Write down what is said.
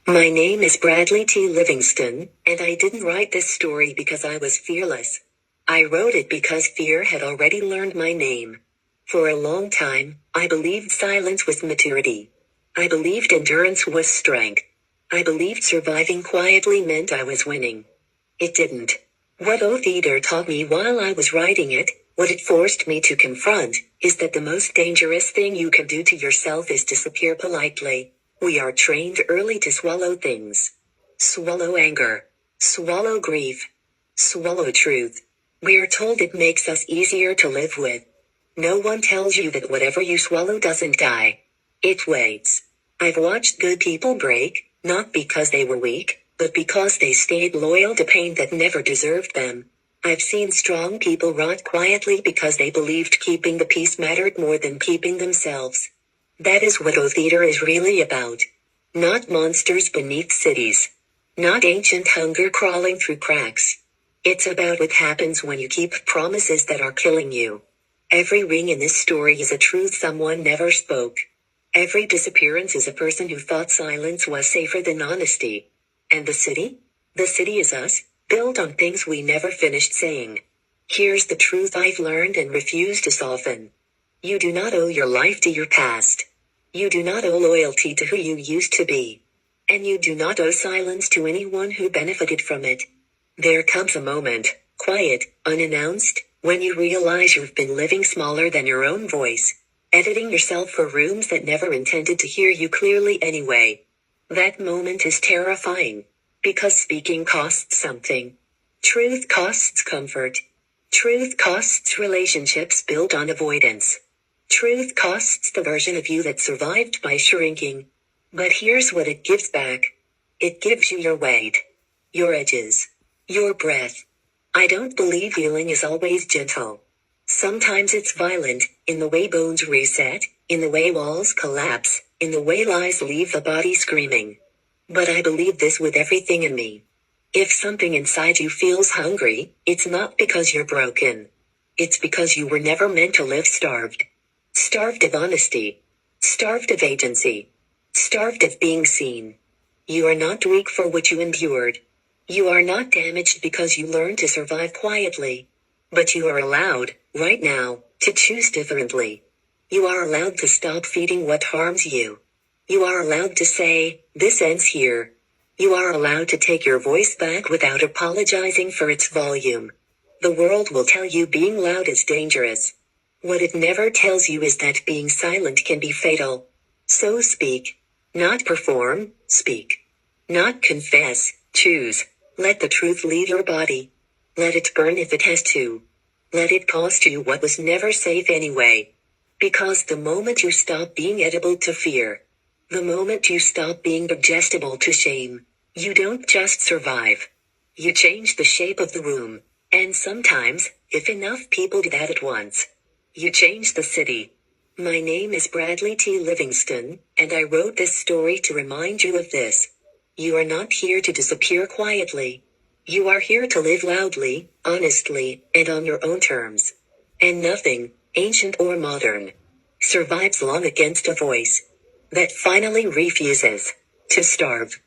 My name is Bradley T. Livingston, and I didn't write this story because I was fearless. I wrote it because fear had already learned my name. For a long time, I believed silence was maturity. I believed endurance was strength. I believed surviving quietly meant I was winning. It didn't. What Oath Eater taught me while I was writing it, what it forced me to confront, is that the most dangerous thing you can do to yourself is disappear politely. We are trained early to swallow things. Swallow anger. Swallow grief. Swallow truth. We are told it makes us easier to live with. No one tells you that whatever you swallow doesn't die. It waits. I've watched good people break, not because they were weak, but because they stayed loyal to pain that never deserved them. I've seen strong people rot quietly because they believed keeping the peace mattered more than keeping themselves. That is what Oath Eater is really about. Not monsters beneath cities. Not ancient hunger crawling through cracks. It's about what happens when you keep promises that are killing you. Every ring in this story is a truth someone never spoke. Every disappearance is a person who thought silence was safer than honesty. And the city? The city is us, built on things we never finished saying. Here's the truth I've learned and refuse to soften. You do not owe your life to your past. You do not owe loyalty to who you used to be. And you do not owe silence to anyone who benefited from it. There comes a moment, quiet, unannounced, when you realize you've been living smaller than your own voice. Editing yourself for rooms that never intended to hear you clearly anyway. That moment is terrifying. Because speaking costs something. Truth costs comfort. Truth costs relationships built on avoidance. Truth costs the version of you that survived by shrinking. But here's what it gives back. It gives you your weight. Your edges. Your breath. I don't believe healing is always gentle. Sometimes it's violent, in the way bones reset, in the way walls collapse, in the way lies leave the body screaming. But I believe this with everything in me. If something inside you feels hungry, it's not because you're broken. It's because you were never meant to live starved. Starved of honesty. Starved of agency. Starved of being seen. You are not weak for what you endured. You are not damaged because you learned to survive quietly. But you are allowed, right now, to choose differently. You are allowed to stop feeding what harms you. You are allowed to say, this ends here. You are allowed to take your voice back without apologizing for its volume. The world will tell you being loud is dangerous. What it never tells you is that being silent can be fatal. So speak. Not perform, speak. Not confess, choose. Let the truth leave your body. Let it burn if it has to. Let it cost you what was never safe anyway. Because the moment you stop being edible to fear, the moment you stop being digestible to shame, you don't just survive. You change the shape of the room. And sometimes, if enough people do that at once, you change the city. My name is Bradley T. Livingston, and I wrote this story to remind you of this. You are not here to disappear quietly. You are here to live loudly, honestly, and on your own terms. And nothing, ancient or modern, survives long against a voice that finally refuses to starve.